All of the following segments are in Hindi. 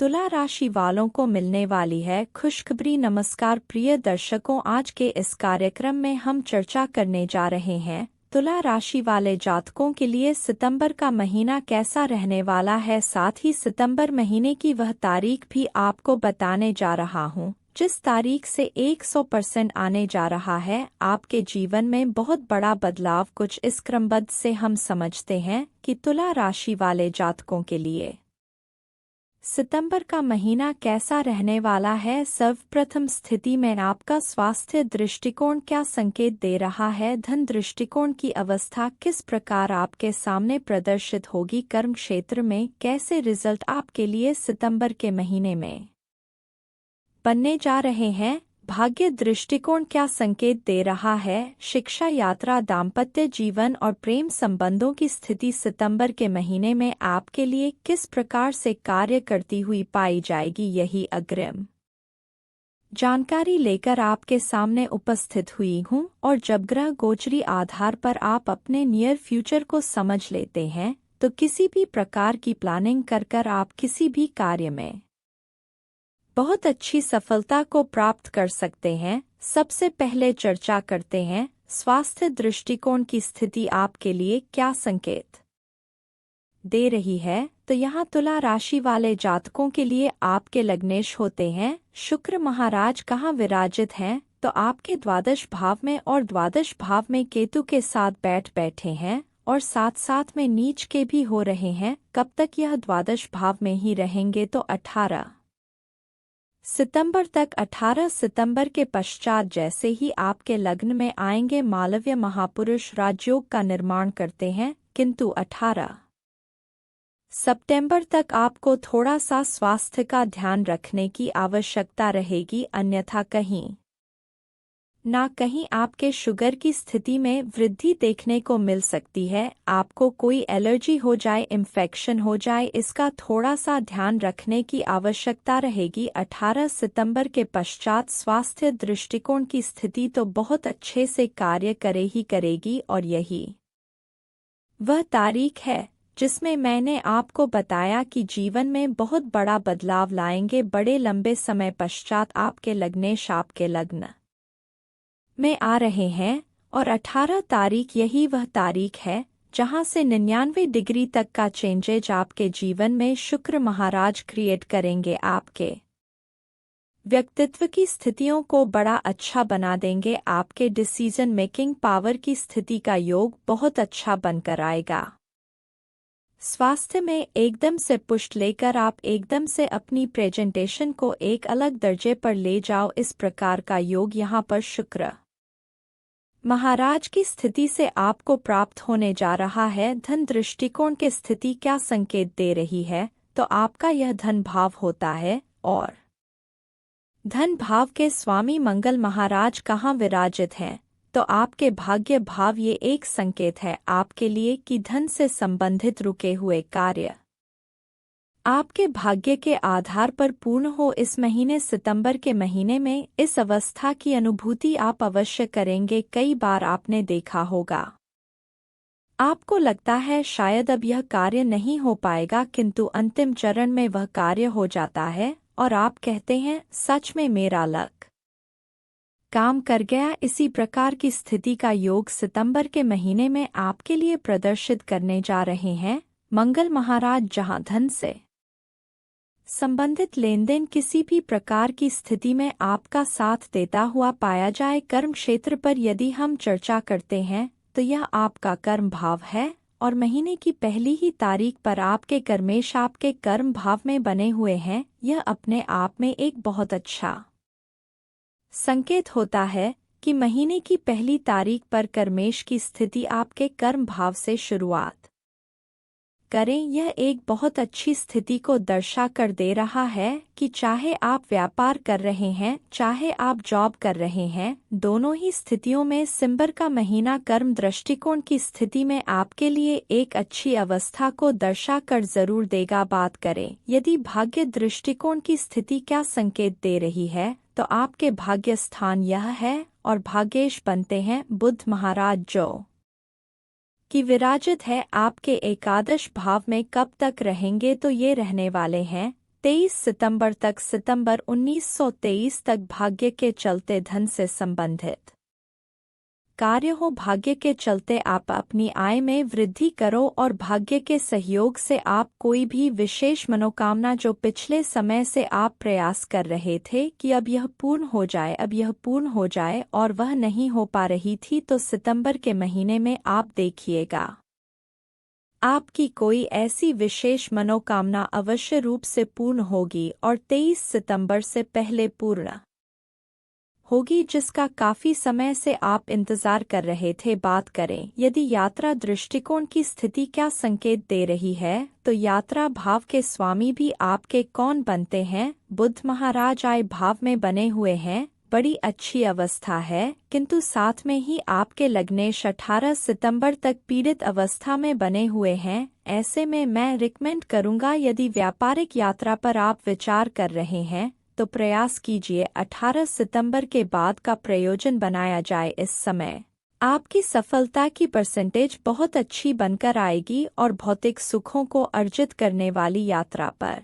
तुला राशि वालों को मिलने वाली है खुशखबरी। नमस्कार प्रिय दर्शकों, आज के इस कार्यक्रम में हम चर्चा करने जा रहे हैं तुला राशि वाले जातकों के लिए सितंबर का महीना कैसा रहने वाला है। साथ ही सितंबर महीने की वह तारीख भी आपको बताने जा रहा हूँ जिस तारीख से 100% आने जा रहा है आपके जीवन में बहुत बड़ा बदलाव। कुछ इस क्रमबद्ध से हम समझते हैं कि तुला राशि वाले जातकों के लिए सितंबर का महीना कैसा रहने वाला है। सर्वप्रथम स्थिति में आपका स्वास्थ्य दृष्टिकोण क्या संकेत दे रहा है। धन दृष्टिकोण की अवस्था किस प्रकार आपके सामने प्रदर्शित होगी। कर्म क्षेत्र में कैसे रिजल्ट आपके लिए सितंबर के महीने में बनने जा रहे हैं। भाग्य दृष्टिकोण क्या संकेत दे रहा है। शिक्षा, यात्रा, दाम्पत्य जीवन और प्रेम संबंधों की स्थिति सितंबर के महीने में आपके लिए किस प्रकार से कार्य करती हुई पाई जाएगी, यही अग्रिम जानकारी लेकर आपके सामने उपस्थित हुई हूँ। और जब ग्रह गोचरी आधार पर आप अपने नियर फ्यूचर को समझ लेते हैं तो किसी भी प्रकार की प्लानिंग कर आप किसी भी कार्य में बहुत अच्छी सफलता को प्राप्त कर सकते हैं। सबसे पहले चर्चा करते हैं स्वास्थ्य दृष्टिकोण की स्थिति आपके लिए क्या संकेत दे रही है। तो यहाँ तुला राशि वाले जातकों के लिए आपके लग्नेश होते हैं शुक्र महाराज कहाँ विराजित हैं, तो आपके द्वादश भाव में, और द्वादश भाव में केतु के साथ बैठे हैं और साथ साथ में नीच के भी हो रहे हैं। कब तक यह द्वादश भाव में ही रहेंगे, तो 18 सितंबर तक। 18 सितंबर के पश्चात जैसे ही आपके लग्न में आएंगे मालव्य महापुरुष राजयोग का निर्माण करते हैं, किंतु 18 सितंबर तक आपको थोड़ा सा स्वास्थ्य का ध्यान रखने की आवश्यकता रहेगी, अन्यथा कहीं ना कहीं आपके शुगर की स्थिति में वृद्धि देखने को मिल सकती है। आपको कोई एलर्जी हो जाए, इन्फेक्शन हो जाए, इसका थोड़ा सा ध्यान रखने की आवश्यकता रहेगी। 18 सितंबर के पश्चात स्वास्थ्य दृष्टिकोण की स्थिति तो बहुत अच्छे से कार्य करे ही करेगी, और यही वह तारीख है जिसमें मैंने आपको बताया कि जीवन में बहुत बड़ा बदलाव लाएंगे। बड़े लंबे समय पश्चात आपके लग्नेश आपके लग्न में आ रहे हैं, और 18 तारीख यही वह तारीख है जहां से 99 डिग्री तक का चेंजेज आपके जीवन में शुक्र महाराज क्रिएट करेंगे। आपके व्यक्तित्व की स्थितियों को बड़ा अच्छा बना देंगे। आपके डिसीजन मेकिंग पावर की स्थिति का योग बहुत अच्छा बनकर आएगा। स्वास्थ्य में एकदम से पुष्ट लेकर आप एकदम से अपनी प्रेजेंटेशन को एक अलग दर्जे पर ले जाओ, इस प्रकार का योग यहाँ पर शुक्र महाराज की स्थिति से आपको प्राप्त होने जा रहा है। धन दृष्टिकोण की स्थिति क्या संकेत दे रही है, तो आपका यह धन भाव होता है, और धन भाव के स्वामी मंगल महाराज कहाँ विराजित हैं, तो आपके भाग्य भाव। ये एक संकेत है आपके लिए कि धन से संबंधित रुके हुए कार्य आपके भाग्य के आधार पर पूर्ण हो। इस महीने सितंबर के महीने में इस अवस्था की अनुभूति आप अवश्य करेंगे। कई बार आपने देखा होगा आपको लगता है शायद अब यह कार्य नहीं हो पाएगा, किंतु अंतिम चरण में वह कार्य हो जाता है और आप कहते हैं सच में मेरा लक काम कर गया। इसी प्रकार की स्थिति का योग सितंबर के महीने में आपके लिए प्रदर्शित करने जा रहे हैं मंगल महाराज, जहां धन से संबंधित लेनदेन किसी भी प्रकार की स्थिति में आपका साथ देता हुआ पाया जाए। कर्म क्षेत्र पर यदि हम चर्चा करते हैं तो यह आपका कर्म भाव है, और महीने की पहली ही तारीख पर आपके कर्मेश आपके कर्म भाव में बने हुए हैं। यह अपने आप में एक बहुत अच्छा संकेत होता है कि महीने की पहली तारीख पर कर्मेश की स्थिति आपके कर्म भाव से शुरुआत करें। यह एक बहुत अच्छी स्थिति को दर्शा कर दे रहा है कि चाहे आप व्यापार कर रहे हैं, चाहे आप जॉब कर रहे हैं, दोनों ही स्थितियों में सितंबर का महीना कर्म दृष्टिकोण की स्थिति में आपके लिए एक अच्छी अवस्था को दर्शा कर जरूर देगा। बात करें यदि भाग्य दृष्टिकोण की स्थिति क्या संकेत दे रही है, तो आपके भाग्य स्थान यह है और भाग्येश बनते हैं बुध महाराज, जो कि विराजित है आपके एकादश भाव में। कब तक रहेंगे, तो ये रहने वाले हैं 23 सितंबर तक सितंबर 1923 तक भाग्य के चलते धन से संबंधित कार्य हो। भाग्य के चलते आप अपनी आय में वृद्धि करो और भाग्य के सहयोग से आप कोई भी विशेष मनोकामना जो पिछले समय से आप प्रयास कर रहे थे कि अब यह पूर्ण हो जाए, अब यह पूर्ण हो जाए और वह नहीं हो पा रही थी, तो सितंबर के महीने में आप देखिएगा आपकी कोई ऐसी विशेष मनोकामना अवश्य रूप से पूर्ण होगी और 23 सितंबर से पहले पूर्ण होगी, जिसका काफी समय से आप इंतजार कर रहे थे। बात करें यदि यात्रा दृष्टिकोण की स्थिति क्या संकेत दे रही है, तो यात्रा भाव के स्वामी भी आपके कौन बनते हैं? बुध महाराज आय भाव में बने हुए हैं, बड़ी अच्छी अवस्था है, किंतु साथ में ही आपके लग्नेश 18 सितंबर तक पीड़ित अवस्था में बने हुए हैं। ऐसे में मैं रिकमेंड करूंगा यदि व्यापारिक यात्रा पर आप विचार कर रहे हैं तो प्रयास कीजिए 18 सितंबर के बाद का प्रयोजन बनाया जाए। इस समय आपकी सफलता की परसेंटेज बहुत अच्छी बनकर आएगी और भौतिक सुखों को अर्जित करने वाली यात्रा पर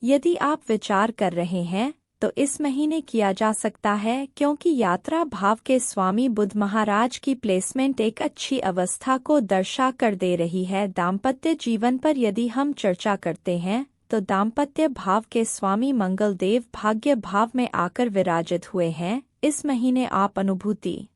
यदि आप विचार कर रहे हैं तो इस महीने किया जा सकता है, क्योंकि यात्रा भाव के स्वामी बुध महाराज की प्लेसमेंट एक अच्छी अवस्था को दर्शा कर दे रही है। दाम्पत्य जीवन पर यदि हम चर्चा करते हैं तो दाम्पत्य भाव के स्वामी मंगल देव भाग्य भाव में आकर विराजित हुए हैं। इस महीने आप अनुभूति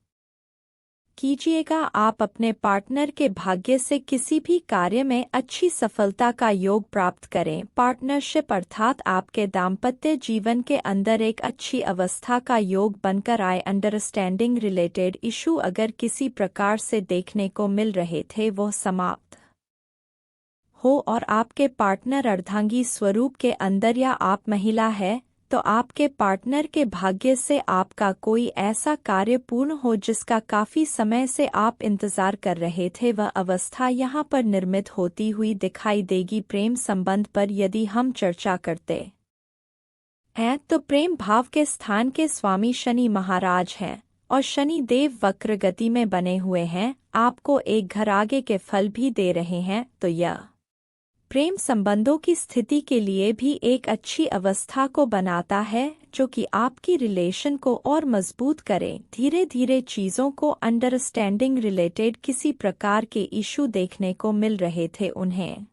कीजिएगा आप अपने पार्टनर के भाग्य से किसी भी कार्य में अच्छी सफलता का योग प्राप्त करें। पार्टनरशिप अर्थात आपके दाम्पत्य जीवन के अंदर एक अच्छी अवस्था का योग बनकर आए। अंडरस्टैंडिंग रिलेटेड इशू अगर किसी प्रकार से देखने को मिल रहे थे वो समाप्त हो और आपके पार्टनर अर्धांगी स्वरूप के अंदर या आप महिला है तो आपके पार्टनर के भाग्य से आपका कोई ऐसा कार्य पूर्ण हो जिसका काफी समय से आप इंतजार कर रहे थे, वह अवस्था यहाँ पर निर्मित होती हुई दिखाई देगी। प्रेम संबंध पर यदि हम चर्चा करते हैं तो प्रेम भाव के स्थान के स्वामी शनि महाराज हैं और शनि देव वक्र गति में बने हुए हैं, आपको एक घर आगे के फल भी दे रहे हैं, तो यह प्रेम संबंधों की स्थिति के लिए भी एक अच्छी अवस्था को बनाता है जो कि आपकी रिलेशन को और मजबूत करे। धीरे धीरे चीज़ों को अंडरस्टैंडिंग रिलेटेड किसी प्रकार के इशू देखने को मिल रहे थे उन्हें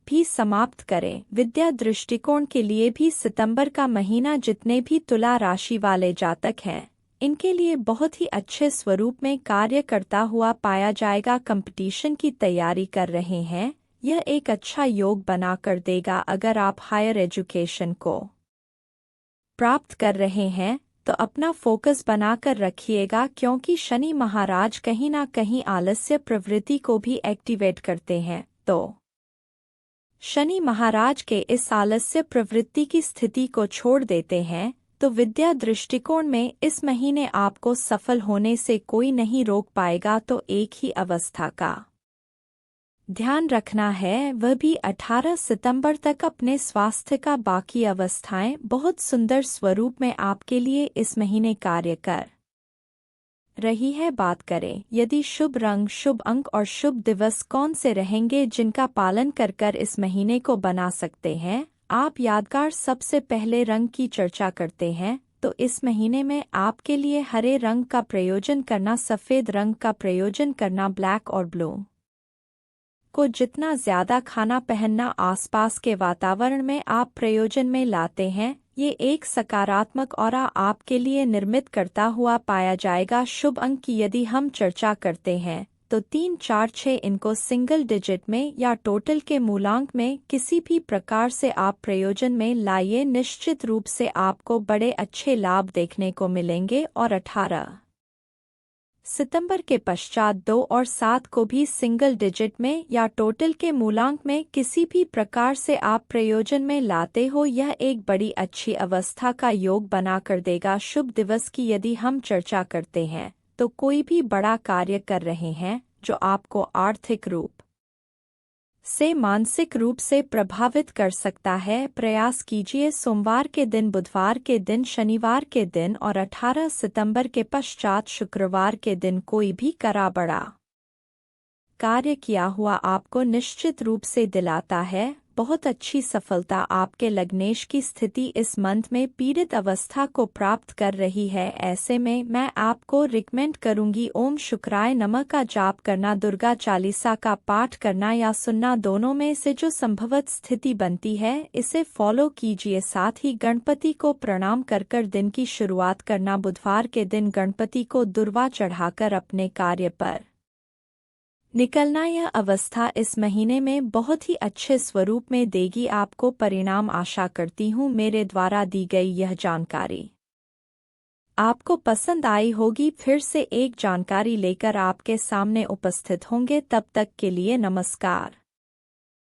भी समाप्त करें। विद्या दृष्टिकोण के लिए भी सितंबर का महीना जितने भी तुला राशि वाले जातक हैं इनके लिए बहुत ही अच्छे स्वरूप में कार्य करता हुआ पाया जाएगा। कंपटीशन की तैयारी कर रहे हैं, यह एक अच्छा योग बना कर देगा। अगर आप हायर एजुकेशन को प्राप्त कर रहे हैं तो अपना फोकस बनाकर रखिएगा, क्योंकि शनि महाराज कहीं ना कहीं आलस्य प्रवृत्ति को भी एक्टिवेट करते हैं। तो शनि महाराज के इस आलस्य प्रवृत्ति की स्थिति को छोड़ देते हैं तो विद्या दृष्टिकोण में इस महीने आपको सफल होने से कोई नहीं रोक पाएगा। तो एक ही अवस्था का ध्यान रखना है, वह भी 18 सितंबर तक अपने स्वास्थ्य का। बाकी अवस्थाएं बहुत सुंदर स्वरूप में आपके लिए इस महीने कार्य कर रही है। बात करें यदि शुभ रंग, शुभ अंक और शुभ दिवस कौन से रहेंगे जिनका पालन कर इस महीने को बना सकते हैं, आप यादगार सबसे पहले रंग की चर्चा करते हैं तो इस महीने में आपके लिए हरे रंग का प्रयोजन करना, सफ़ेद रंग का प्रयोजन करना, ब्लैक और ब्लू को जितना ज्यादा खाना पहनना आसपास के वातावरण में आप प्रयोजन में लाते हैं, ये एक सकारात्मक ऑरा आपके लिए निर्मित करता हुआ पाया जाएगा। शुभ अंक की यदि हम चर्चा करते हैं तो 3, 4, 6 इनको सिंगल डिजिट में या टोटल के मूलांक में किसी भी प्रकार से आप प्रयोजन में लाइए, निश्चित रूप से आपको बड़े अच्छे लाभ देखने को मिलेंगे। और 18 सितंबर के पश्चात 2 और 7 को भी सिंगल डिजिट में या टोटल के मूलांक में किसी भी प्रकार से आप प्रयोजन में लाते हो, यह एक बड़ी अच्छी अवस्था का योग बना कर देगा। शुभ दिवस की यदि हम चर्चा करते हैं तो कोई भी बड़ा कार्य कर रहे हैं जो आपको आर्थिक रूप से मानसिक रूप से प्रभावित कर सकता है, प्रयास कीजिए सोमवार के दिन, बुधवार के दिन, शनिवार के दिन और 18 सितंबर के पश्चात शुक्रवार के दिन कोई भी करा बड़ा कार्य किया हुआ आपको निश्चित रूप से दिलाता है बहुत अच्छी सफलता। आपके लग्नेश की स्थिति इस मंथ में पीड़ित अवस्था को प्राप्त कर रही है। ऐसे में मैं आपको रिकमेंड करूंगी ओम शुक्राय नमः का जाप करना, दुर्गा चालीसा का पाठ करना या सुनना, दोनों में से जो संभवत स्थिति बनती है इसे फॉलो कीजिए। साथ ही गणपति को प्रणाम कर दिन की शुरुआत करना। बुधवार के दिन गणपति को दुर्वा चढ़ाकर अपने कार्य पर निकलना। यह अवस्था इस महीने में बहुत ही अच्छे स्वरूप में देगी आपको परिणाम। आशा करती हूँ मेरे द्वारा दी गई यह जानकारी आपको पसंद आई होगी। फिर से एक जानकारी लेकर आपके सामने उपस्थित होंगे, तब तक के लिए नमस्कार।